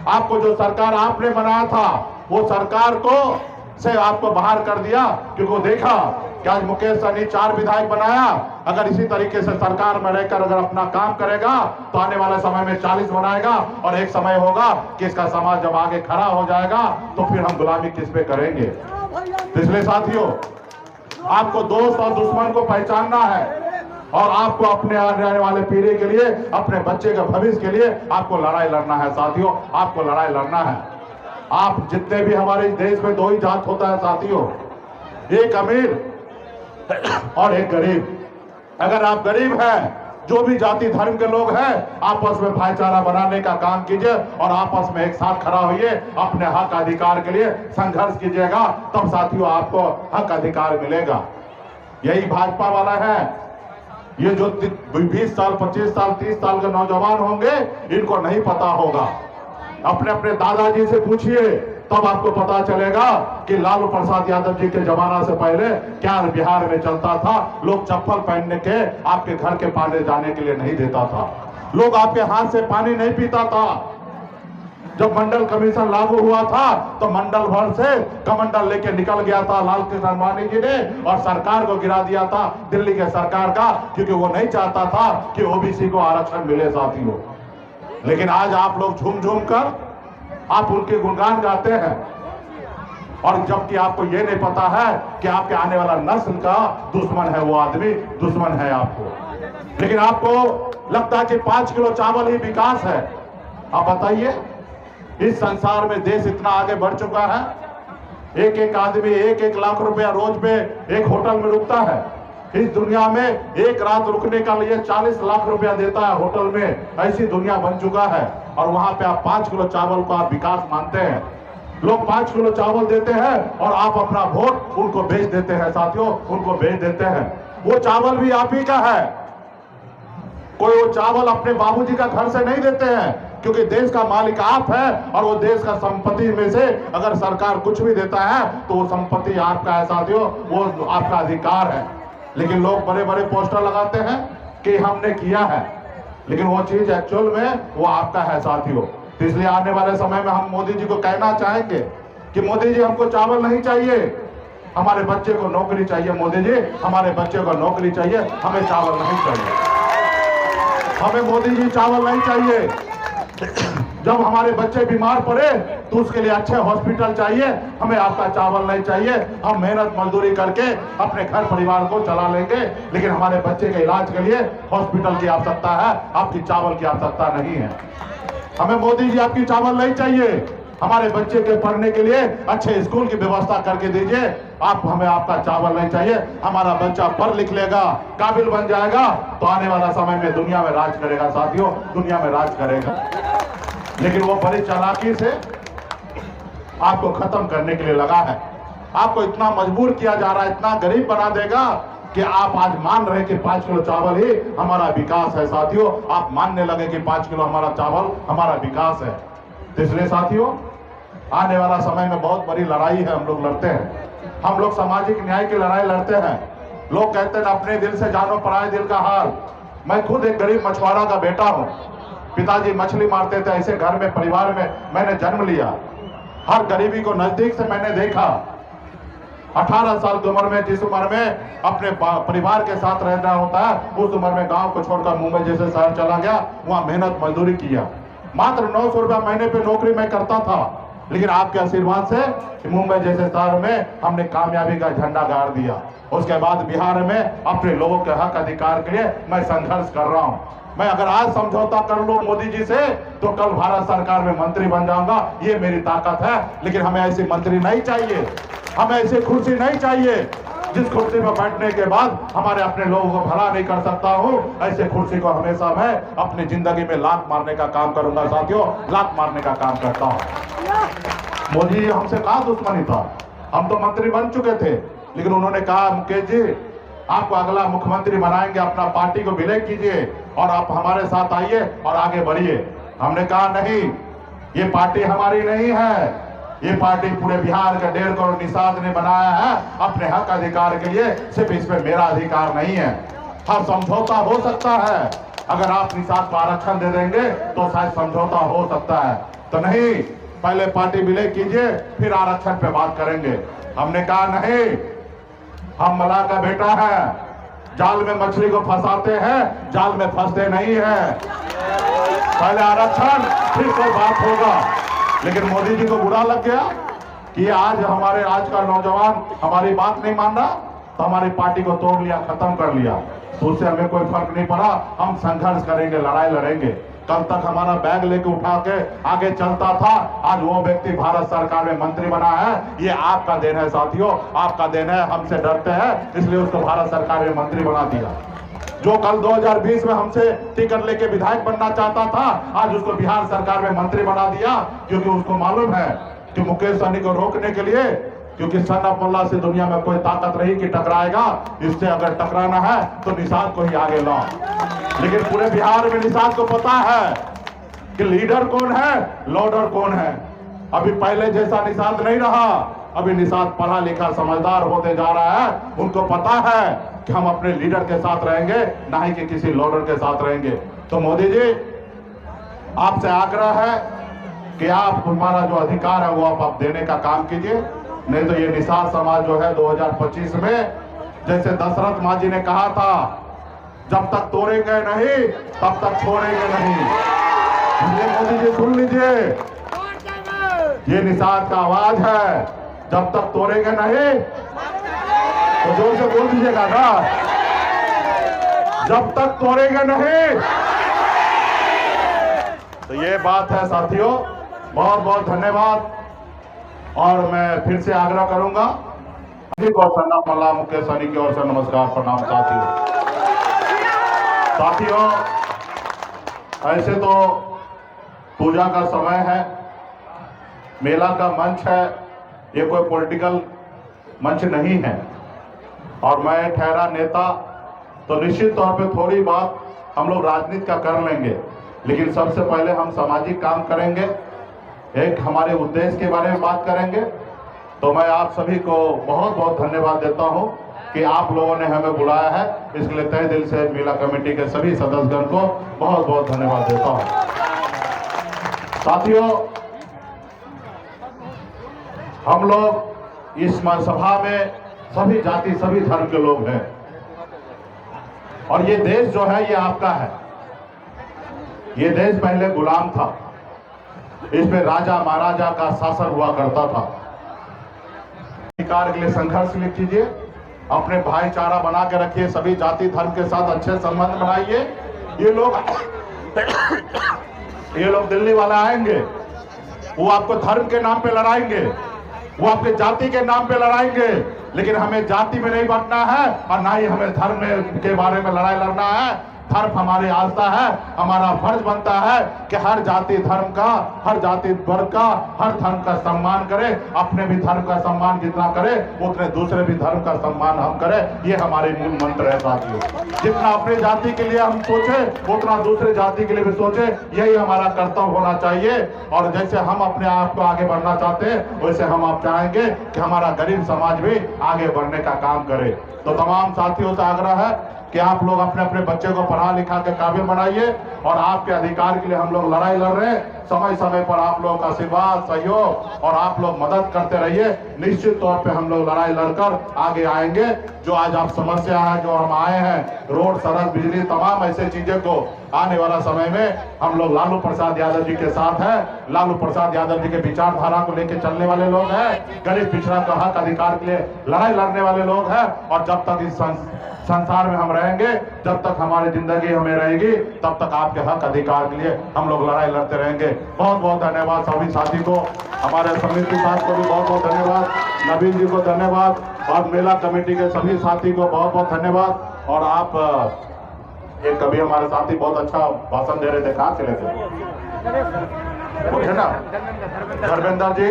आपको जो सरकार आपने बनाया था वो सरकार को से आपको बाहर कर दिया, क्योंकि देखा कि आज मुकेश सहनी 4 विधायक बनाया। अगर इसी तरीके से सरकार में रहकर अगर अपना काम करेगा तो आने वाले समय में 40 बनाएगा, और एक समय होगा कि इसका समाज जब आगे खड़ा हो जाएगा तो फिर हम गुलामी किस पे करेंगे। इसलिए साथियों, आपको दोस्त और दुश्मन को पहचानना है, और आपको अपने आने वाले पीढ़ी के लिए, अपने बच्चे के भविष्य के लिए आपको लड़ाई लड़ना है साथियों, आपको लड़ाई लड़ना है। आप जितने भी हमारे देश में 2 ही जात होता है साथियों, एक अमीर और एक गरीब। अगर आप गरीब हैं, जो भी जाति धर्म के लोग हैं, आपस में भाईचारा बनाने का काम कीजिए और आपस में एक साथ खड़ा होइए, अपने हक अधिकार के लिए संघर्ष कीजिएगा, तब साथियों आपको हक अधिकार मिलेगा। यही भाजपा वाला है। ये जो 20 साल 25 साल 30 साल के नौजवान होंगे, इनको नहीं पता होगा। अपने अपने दादाजी से पूछिए, तब आपको पता चलेगा कि लालू प्रसाद यादव जी के जमाना से पहले क्या बिहार में चलता था। लोग चप्पल पहनने के आपके घर के पानी जाने के लिए नहीं देता था, लोग आपके हाथ से पानी नहीं पीता था। जब मंडल कमीशन लागू हुआ था तो मंडल भर से कमंडल लेके निकल गया था लाल कृष्ण आडवाणी जी ने, और सरकार को गिरा दिया था, दिल्ली के सरकार का, क्योंकि वो नहीं चाहता था कि ओबीसी को आरक्षण मिले साथियों। लेकिन आज आप लोग झूम झूम कर आप उनके गुणगान गाते हैं, और जबकि आपको ये नहीं पता है कि आपके आने वाला नस्ल का दुश्मन है वो आदमी, दुश्मन है आपको। लेकिन आपको लगता है कि 5 किलो चावल ही विकास है। आप बताइए, इस संसार में देश इतना आगे बढ़ चुका है, एक एक आदमी 1-1 लाख रुपया रोज पे एक होटल में रुकता है। इस दुनिया में एक रात रुकने का लिए 40 लाख रुपया देता है होटल में, ऐसी दुनिया बन चुका है। और वहां पे आप 5 किलो चावल को आप विकास मानते हैं। लोग 5 किलो चावल देते हैं और आप अपना वोट उनको बेच देते हैं साथियों, उनको बेच देते हैं। वो चावल भी आप ही का है, कोई वो चावल अपने बाबूजी का घर से नहीं देते हैं, क्योंकि देश का मालिक आप है, और वो देश का संपत्ति में से अगर सरकार कुछ भी देता है तो वो संपत्ति आपका है साथियों, वो आपका अधिकार है। लेकिन लोग बड़े बड़े पोस्टर लगाते हैं कि हमने किया है, लेकिन वो चीज एक्चुअल में वो आपका है साथियों। तो इसलिए आने वाले समय में हम मोदी जी को कहना चाहेंगे कि मोदी जी हमको चावल नहीं चाहिए, हमारे बच्चे को नौकरी चाहिए। मोदी जी, हमारे बच्चे को नौकरी चाहिए, हमें चावल नहीं चाहिए। हमें मोदी जी चावल नहीं चाहिए। जब हमारे बच्चे बीमार पड़े तो उसके लिए अच्छे हॉस्पिटल चाहिए, हमें आपका चावल नहीं चाहिए। हम मेहनत मजदूरी करके अपने घर परिवार को चला लेंगे, लेकिन हमारे बच्चे के इलाज के लिए हॉस्पिटल की आवश्यकता है, आपकी चावल की आवश्यकता नहीं है। हमें मोदी जी आपकी चावल नहीं चाहिए, हमारे बच्चे के पढ़ने के लिए अच्छे स्कूल की व्यवस्था करके दीजिए। हमें आपका चावल नहीं चाहिए। हमारा बच्चा पढ़ लिख लेगा, काबिल बन जाएगा तो आने वाला समय में दुनिया में राज करेगा साथियों, दुनिया में राज करेगा। लेकिन वो बड़ी चालाकी से आपको खत्म करने के लिए लगा है। आपको इतना मजबूर किया जा रहा है, इतना गरीब बना देगा कि आप आज मान रहे कि 5 किलो चावल ही हमारा विकास है साथियों। आप मानने लगे कि 5 किलो हमारा चावल हमारा विकास है। तो इसलिए साथियों, आने वाला समय में बहुत बड़ी लड़ाई है, हम लोग लड़ते हैं। हम लोग सामाजिक न्याय की लड़ाई लड़ते हैं। लोग कहते हैं अपने दिल से जानो पराये दिल का हाल। मैं खुद एक गरीब मछुआरा का बेटा हूँ। पिताजी मछली मारते थे, ऐसे घर में परिवार में मैंने जन्म लिया। हर गरीबी को नजदीक से मैंने देखा। 18 साल की उम्र में, जिस उम्र में अपने परिवार के साथ रहना होता है, उस उम्र में गांव को छोड़कर मुंबई जैसे शहर चला गया, वहां मेहनत मजदूरी किया। मात्र 900 रुपया महीने पे नौकरी मैं करता था, लेकिन आपके आशीर्वाद से मुंबई जैसे शहर में हमने कामयाबी का झंडा गाड़ दिया। उसके बाद बिहार में अपने लोगों के हक अधिकार के लिए मैं संघर्ष कर रहा हूं। मैं अगर आज समझौता कर लूं मोदी जी से तो कल भारत सरकार में मंत्री बन जाऊंगा, ये मेरी ताकत है। लेकिन हमें ऐसी मंत्री नहीं चाहिए, हमें ऐसी कुर्सी नहीं चाहिए जिस कुर्सी पर बैठने के बाद हमारे अपने लोगों को भला नहीं कर सकता हूं। ऐसे कुर्सी को हमेशा मैं अपनी जिंदगी में लात मारने का काम करूंगा साथियों, लात मारने का काम करता हूं। मोदी जी हमसे कहा दुश्मनी था, हम तो मंत्री बन चुके थे, लेकिन उन्होंने कहा मुकेश जी आपको अगला मुख्यमंत्री बनाएंगे, अपना पार्टी को विलय कीजिए और आप हमारे साथ आइए और आगे बढ़िए। हमने कहा नहीं, ये पार्टी हमारी नहीं है, ये पार्टी पूरे बिहार के 1.5 करोड़ निषाद ने बनाया है अपने हक अधिकार के लिए। सिर्फ इसमें मेरा अधिकार नहीं है। हाँ, समझौता हो सकता है, अगर आप निषाद को आरक्षण दे देंगे तो शायद समझौता हो सकता है। तो नहीं, पहले पार्टी विलय कीजिए फिर आरक्षण पे बात करेंगे। हमने कहा नहीं, हम मलाह का बेटा है, जाल में मछली को फंसाते हैं, जाल में फंसते नहीं है। पहले आरक्षण फिर कोई बात होगा। लेकिन मोदी जी को बुरा लग गया कि आज आज का नौजवान हमारी बात नहीं मान रहा, तो हमारी पार्टी को तोड़ लिया, खत्म कर लिया। तो उससे हमें कोई फर्क नहीं पड़ा, हम संघर्ष करेंगे, लड़ाई लड़ेंगे। कल तक हमारा बैग लेके उठा के आगे चलता था, आज वो व्यक्ति भारत सरकार में मंत्री बना है। ये आपका देन है साथियों, आपका देन है। हमसे डरते हैं इसलिए उसको भारत सरकार में मंत्री बना दिया। जो कल 2020 में हमसे टिकट लेके विधायक बनना चाहता था, आज उसको बिहार सरकार में मंत्री बना दिया, क्योंकि उसको मालूम है कि मुकेश सहनी को रोकने के लिए, क्योंकि सन ऑफ मुल्ला से दुनिया में कोई ताकत नहीं कि टकराएगा, इससे अगर टकराना है तो निषाद को ही आगे लाओ। लेकिन पूरे बिहार में निषाद को पता है कि लीडर कौन है, लोडर कौन है। अभी पहले जैसा निषाद नहीं रहा, अभी निषाद पढ़ा लिखा समझदार होते जा रहा है। उनको पता है कि हम अपने लीडर के साथ रहेंगे, ना ही कि किसी लोडर के साथ रहेंगे। तो मोदी जी, आपसे आग्रह है कि आप हमारा जो अधिकार है वो आप देने का काम कीजिए, नहीं तो ये निषाद समाज जो है 2025 में, जैसे दशरथ माँ जी ने कहा था, जब तक तोड़ेंगे नहीं तब तक छोड़ेंगे नहीं। इसलिए मोदी जी सुन लीजिए, ये निषाद का आवाज है, जब तक तोड़ेंगे नहीं, तो जोर से बोल दीजिएगा ना, जब तक तोड़ेंगे नहीं। तो ये बात है साथियों, बहुत बहुत धन्यवाद। और मैं फिर से आग्रह करूंगा, मल्ला मुकेश सहनी की ओर से नमस्कार, प्रणाम साथियों। ऐसे तो पूजा का समय है, मेला का मंच है, ये कोई पॉलिटिकल मंच नहीं है। और मैं ठहरा नेता, तो निश्चित तौर पे थोड़ी बात हम लोग राजनीति का कर लेंगे, लेकिन सबसे पहले हम सामाजिक काम करेंगे, एक हमारे उद्देश्य के बारे में बात करेंगे। तो मैं आप सभी को बहुत बहुत धन्यवाद देता हूं कि आप लोगों ने हमें बुलाया है, इसके लिए तहे दिल से मेला कमेटी के सभी सदस्यगण को बहुत बहुत धन्यवाद देता हूं। साथियों, हम लोग इस सभा में सभी जाति सभी धर्म के लोग हैं, और ये देश जो है ये आपका है। ये देश पहले गुलाम था, इसमें राजा महाराजा का शासन हुआ करता था। अधिकार के लिए संघर्ष कीजिए, अपने भाईचारा बना के रखिए, सभी जाति धर्म के साथ अच्छे संबंध बनाइए। ये लोग दिल्ली वाले आएंगे, वो आपको धर्म के नाम पे लड़ाएंगे, वो आपके जाति के नाम पे लड़ाएंगे, लेकिन हमें जाति में नहीं बंटना है और ना ही हमें धर्म के बारे में लड़ाई लड़ना है। धर्म हमारी आस्था है, हमारा फर्ज बनता है कि हर जाति धर्म का, हर जाति वर्ग का, हर धर्म का सम्मान करें। अपने भी धर्म का सम्मान जितना करें उतने दूसरे भी धर्म का सम्मान हम करें। ये हमारे मूल मंत्र है साथियों। जितना अपने जाति के लिए हम सोचे उतना दूसरे जाति के लिए भी सोचे, यही हमारा कर्तव्य होना चाहिए। और जैसे हम अपने आप को आगे बढ़ना चाहते हैं, वैसे हम आप चाहेंगे कि हमारा गरीब समाज भी आगे बढ़ने का काम करे। तो तमाम साथियों से आग्रह है कि आप लोग अपने अपने बच्चे को पढ़ा लिखा के काबिल बनाइए, और आपके अधिकार के लिए हम लोग लड़ाई लड़ रहे हैं। समय समय पर आप लोगों का आशीर्वाद, सहयोग और आप लोग मदद करते रहिए। निश्चित तौर पे हम लोग लड़ाई लड़कर आगे आएंगे। जो आज आप समस्या है, जो हम आए हैं, रोड, सड़क, बिजली, तमाम ऐसे चीजें को आने वाला समय में हम लोग लालू प्रसाद यादव जी के साथ है। लालू प्रसाद यादव जी के विचारधारा को लेकर चलने वाले लोग हैं, गरीब पिछड़ा का हक अधिकार के लिए लड़ाई लड़ने वाले लोग हैं। और जब तक इस संसार में हम रहेंगे, जब तक हमारी जिंदगी हमें रहेगी, तब तक आपके हक अधिकार के लिए हम लोग लड़ाई लड़ते रहेंगे। बहुत बहुत धन्यवाद सभी साथी को, हमारे समिति साथ को भी बहुत बहुत धन्यवाद, नवीन जी को धन्यवाद, और मेला कमेटी के सभी साथी को बहुत बहुत धन्यवाद। और आप एक कभी हमारे साथी बहुत अच्छा भाषण दे रहे थे, कहाँ चले थे वो है ना, धर्मेंद्र जी,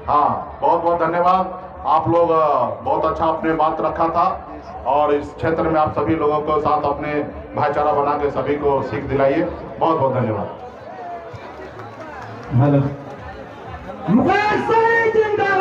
हाँ बहुत बहुत धन्यवाद। आप लोग बहुत अच्छा अपने बात रखा था, और इस क्षेत्र में आप सभी लोगों को साथ अपने भाईचारा बना के सभी को सीख दिलाइए। बहुत बहुत धन्यवाद। हेलो, मुकेश सहनी जिंदाबाद।